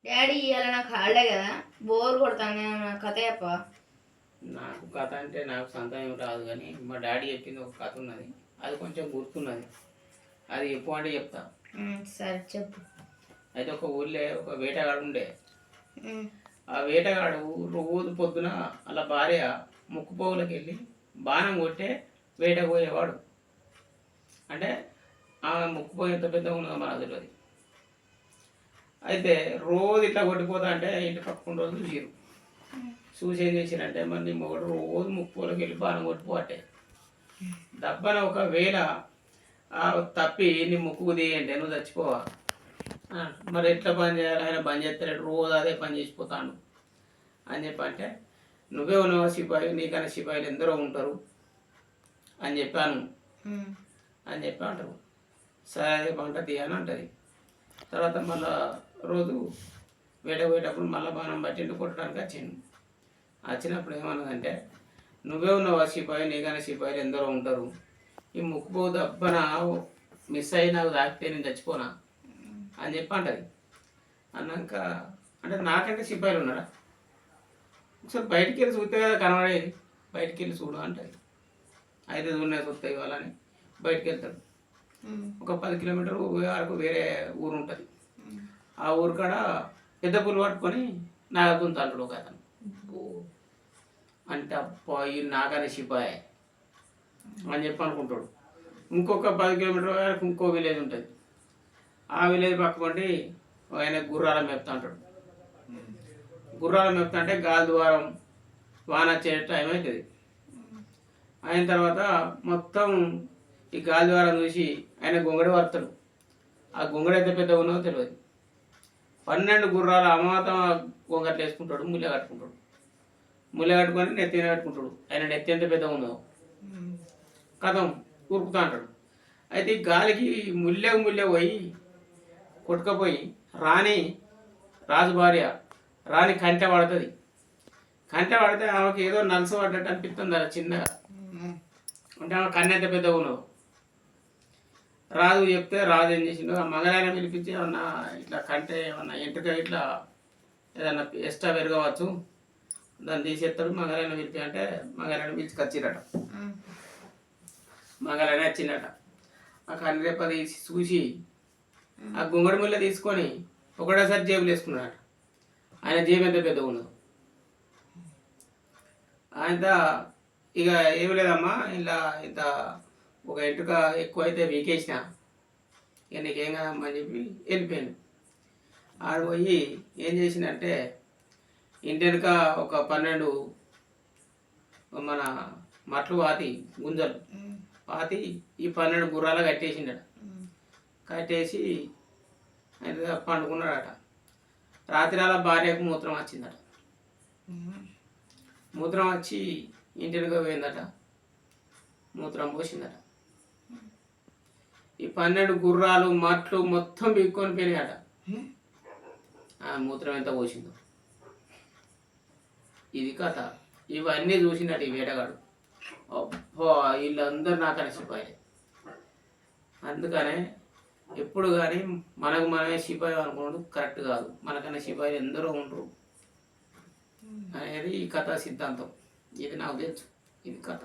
Daddy ఇవాళ నాకు holiday కదా, బోర్ కొడతాను. నా కథ చెప్ప. నాకు కథ అంటే నాకు సొంతం ఏమి రాదు, కానీ మా డాడీ చెప్పింది ఒక కథ ఉన్నది, అది కొంచెం గుర్తున్నది. అది చెప్పు అంటే చెప్తా. సరే చెప్పు. అయితే ఒక ఊళ్ళో ఒక వేటగాడు ఉండే. ఆ వేటగాడు రోజు పొద్దున అలా భార్య ముక్కుపోగులకు వెళ్ళి బాణం కొట్టే వేట పోయేవాడు. అంటే ఆమె ముక్కుపోయి ఎంత పెద్దగా ఉన్నదో మనకు తెలియదు. అయితే రోజు ఇట్లా కొట్టిపోతా అంటే ఇంటి పక్కన రోజు చూసిరు. చూసి ఏం చేసిరంటే మరి మొగడు రోజు ముక్కుపోగులకు వెళ్ళి బాణం కొట్టిపోటే దబ్బన ఒకవేళ తప్పి నీ ముక్కుకు తీయంటే నువ్వు చచ్చిపోవా. మరి ఎట్లా పని చేయాలి, ఆయన పని చేస్తాడు, రోజు అదే పని చేసిపోతాను అని చెప్పంటే నువ్వే ఉన్నావా సిపాయి, నీకన్నా సిపాయిలు ఎందరో ఉంటారు అని చెప్పాను అని చెప్పి అంటారు. సరే అదే పంట తీయని అంటుంది. తర్వాత మళ్ళా రోజు వేట పోయేటప్పుడు మళ్ళీ బాణం పట్టిండు కొట్టడానికి వచ్చినప్పుడు ఏమన్నదంటే నువ్వే ఉన్నావా సిపాయి, నీకన్నా సిపాయిలు ఎందరో ఉంటారు, ఈ ముక్కుపో దబ్బన మిస్ అయ్యి నాకు తాకితే నేను చచ్చిపోనా అని చెప్పి అంటది. అన్నాక అంటే నాకంటే సిపాయిలు ఉన్నారా, ఒకసారి బయటికి వెళ్ళి చూస్తే కదా కనబడేది, బయటికి వెళ్ళి చూడు అంటది. అయితే చూడనే చూస్తాయి వాళ్ళని బయటికి వెళ్తాడు. ఒక 10 కిలోమీటర్లు వరకు వేరే ఊరు ఉంటుంది. ఆ ఊరు కాడ పెద్ద పులు పట్టుకొని నాగతుంటాడు ఒక అతను. అంటే అబ్బా ఈ నాగనే సిపాయి అని చెప్పి అనుకుంటాడు. ఇంకొక 10 కిలోమీటర్ వరకు ఇంకో విలేజ్ ఉంటుంది. ఆ విలేజ్ పక్కకుండి ఆయన గుర్రాల మేపుతా అంటాడు. గుర్రాల మేపుతా అంటే గాలి ద్వారం వాన వచ్చే టైం అవుతుంది. అయిన తర్వాత మొత్తం ఈ గాలి ద్వారం చూసి ఆయన గొంగడి వస్తాడు. ఆ గొంగడి అయితే పెద్దగా ఉన్నదో తెలియదు. 12 గుర్రాలు అమాతం గొంగట్లు వేసుకుంటాడు, ముల్లె కట్టుకుంటాడు. ముల్లె కట్టుకొని నెత్తిన కట్టుకుంటాడు. ఆయన నెత్తి ఎంత పెద్దగా ఉన్నదో కథం ఉరుకుతా అంటాడు. అయితే ఈ గాలికి ముల్లె పోయి కొట్టుకపోయి రాజు భార్య రాణి కంటె పడుతుంది. కంటె పడితే ఆమెకి ఏదో నలుసు పడ్డట్టు అనిపిస్తుంది అలా చిన్నగా. అంటే ఆమె కన్ను ఎంత పెద్దగా ఉన్నదో. రాజు చెప్తే రాజు ఏం చేసిండు, ఆ మగరాయన పిలిపించి ఏమన్నా ఇట్లా కంటే ఏమన్నా ఎంటుక ఇట్లా ఏదన్నా ఎక్స్ట్రా పెరగవచ్చు దాన్ని తీసేస్తాడు. మగరాయన పిలిపి అంటే మగరాయన పిలిచికొచ్చిరట. మగరాయన వచ్చిందట. ఆ కన్నెరేప తీసి చూసి ఆ గుమ్మడి ముళ్ళ తీసుకొని ఒకటేసారి జేబులు వేసుకున్నాడట. ఆయన జేబు ఎంత పెద్దగా ఉన్నదో. ఆయన ఇక ఏమి లేదమ్మా, ఇలా ఇంత ఒక ఎంటుక ఎక్కువ అయితే వీకేసిన, ఇక నీకేం కాదమ్మా అని చెప్పి వెళ్ళిపోయాను. ఆడ పోయి ఏం చేసిందంటే ఇంటి వెనుక ఒక 12 మన మట్లు పాతి గుంజలు పాతి ఈ 12 గుర్రాలు కట్టేసిండట. కట్టేసి ఆయన పండుకున్నాడట. రాత్రి అలా భార్యకు మూత్రం వచ్చిందట. మూత్రం వచ్చి ఇంటి వెనుక పోయిందట. మూత్రం పోసిందట. ఈ 12 గుర్రాలు మట్లు మొత్తం బిక్కొని పోయినాయట. ఆ మూత్రం ఎంత పోసిందో. ఇది కథ. ఇవన్నీ చూసినట్టు ఈ వేటగాడు. అబ్బా వీళ్ళందరూ నాకు సిపాయి. అందుకనే ఎప్పుడు కానీ మనకు మనమే సిపాయి అనుకోవడం కరెక్ట్ కాదు. మనకన్నా సిపాయిలు ఎందరో ఉండరు అనేది ఈ కథ సిద్ధాంతం. ఇది నాకు తెలుసు. ఇది కథ.